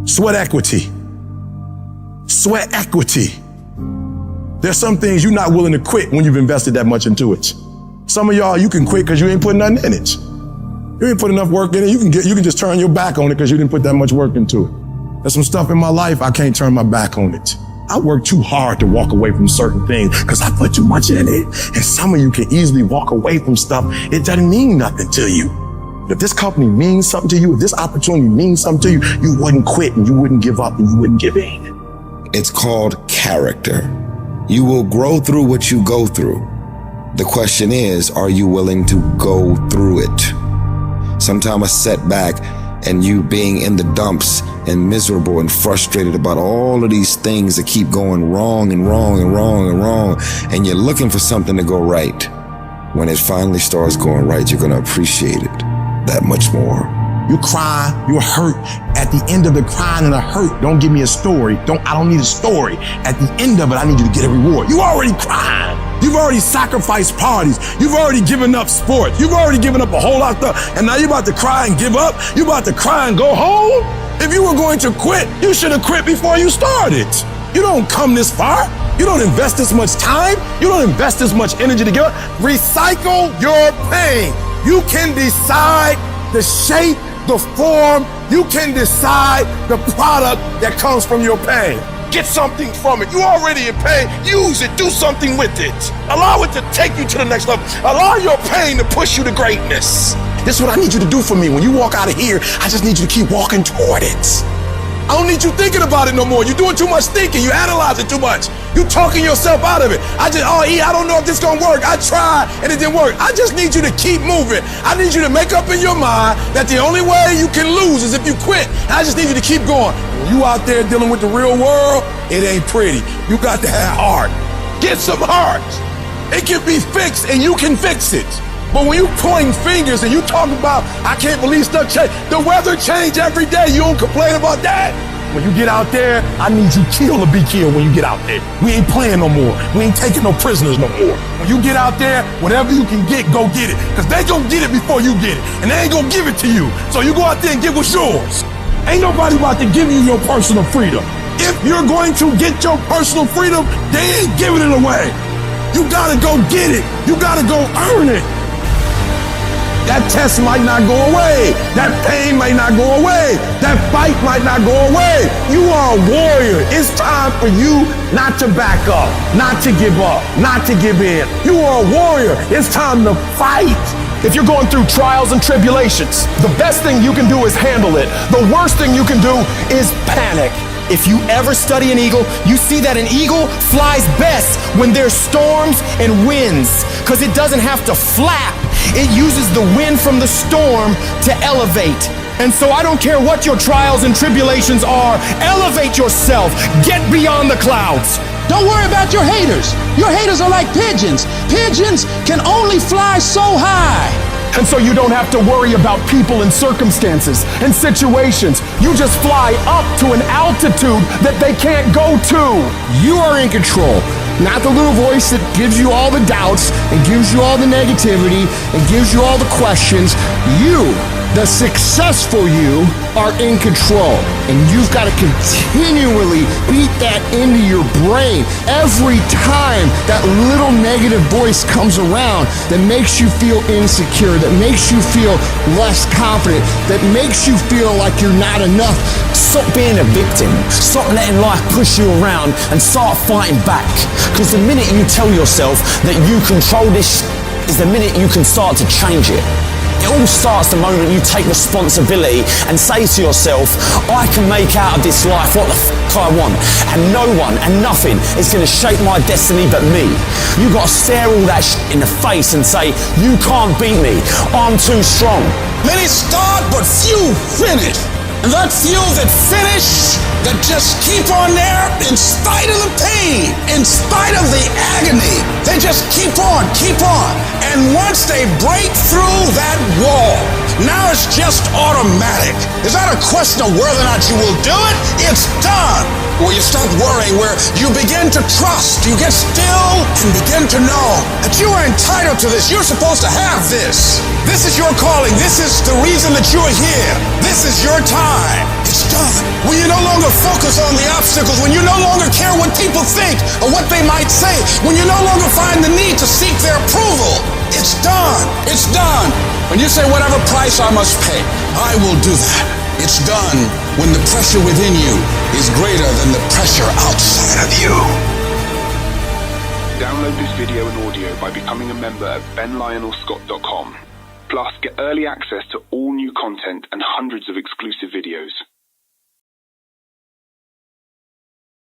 Sweat equity. Sweat equity. There's some things you're not willing to quit when you've invested that much into it. Some of y'all, you can quit because you ain't putting nothing in it. You ain't put enough work in it. You can just turn your back on it because you didn't put that much work into it. There's some stuff in my life, I can't turn my back on it. I work too hard to walk away from certain things because I put too much in it. And some of you can easily walk away from stuff. It doesn't mean nothing to you. If this company means something to you, if this opportunity means something to you, you wouldn't quit and you wouldn't give up and you wouldn't give in. It's called character. You will grow through what you go through. The question is, are you willing to go through it? Sometimes a setback and you being in the dumps and miserable and frustrated about all of these things that keep going wrong and wrong and wrong and wrong, and you're looking for something to go right. When it finally starts going right, you're going to appreciate it that much more. You cry, you're hurt. At the end of the crying and the hurt, don't give me a story. I don't need a story. At the end of it, I need you to get a reward. You already cried. You've already sacrificed parties. You've already given up sports. You've already given up a whole lot of stuff. And now you're about to cry and give up. You're about to cry and go home. If you were going to quit, you should have quit before you started. You don't come this far. You don't invest this much time. You don't invest this much energy to give up. Recycle your pain. You can decide the shape, the form. You can decide the product that comes from your pain. Get something from it. You already in pain. Use it. Do something with it. Allow it to take you to the next level. Allow your pain to push you to greatness. This is what I need you to do for me. When you walk out of here, I just need you to keep walking toward it. I don't need you thinking about it no more. You're doing too much thinking. You analyze it too much. You talking yourself out of it. I don't know if this gonna work. I tried and it didn't work. I just need you to keep moving. I need you to make up in your mind that the only way you can lose is if you quit. And I just need you to keep going. When you out there dealing with the real world, it ain't pretty. You got to have heart. Get some heart. It can be fixed and you can fix it. But when you pointing fingers and you talk about, I can't believe stuff change. The weather change every day. You don't complain about that. When you get out there, I need you kill or be killed when you get out there. We ain't playing no more. We ain't taking no prisoners no more. When you get out there, whatever you can get, go get it. Because they gonna get it before you get it. And they ain't gonna give it to you. So you go out there and get what's yours. Ain't nobody about to give you your personal freedom. If you're going to get your personal freedom, they ain't giving it away. You gotta go get it. You gotta go earn it. That test might not go away. That pain might not go away. That fight might not go away. You are a warrior. It's time for you not to back up, not to give up, not to give in. You are a warrior. It's time to fight. If you're going through trials and tribulations, the best thing you can do is handle it. The worst thing you can do is panic. If you ever study an eagle, you see that an eagle flies best when there's storms and winds, because it doesn't have to flap. It uses the wind from the storm to elevate. And so I don't care what your trials and tribulations are, elevate yourself, get beyond the clouds. Don't worry about your haters. Your haters are like pigeons. Pigeons can only fly so high. And so you don't have to worry about people and circumstances and situations. You just fly up to an altitude that they can't go to. You are in control. Not the little voice that gives you all the doubts and gives you all the negativity and gives you all the questions. You, the successful you, are in control. And you've got to continually beat that into your brain every time that little negative voice comes around that makes you feel insecure, that makes you feel less confident, that makes you feel like you're not enough. Stop being a victim. Stop letting life push you around and start fighting back. Because the minute you tell yourself that you control this is the minute you can start to change it. It all starts the moment you take responsibility and say to yourself, I can make out of this life what the I want, and no one and nothing is going to shape my destiny but me. You got to stare all that in the face and say, you can't beat me, I'm too strong. Many start, but few finish. And that few that finish, that just keep on there in spite of the pain, in spite of the agony, they just keep on. And once they break through that wall, now it's just automatic. It's not a question of whether or not you will do it, it's done. Where you stop worrying, where you begin to trust, you get still and begin to know that you are entitled to this. You're supposed to have this. This is your calling. This is the reason that you're here. This is your time. It's done. when you no longer focus on the obstacles, when you no longer care what people think or what they might say, when you no longer find the need to seek their approval, it's done. It's done. When you say whatever price I must pay, I will do that. It's done when the pressure within you is greater than the pressure outside of you. Download this video and audio by becoming a member at benlionelscott.com. Plus, get early access to all new content and hundreds of exclusive videos.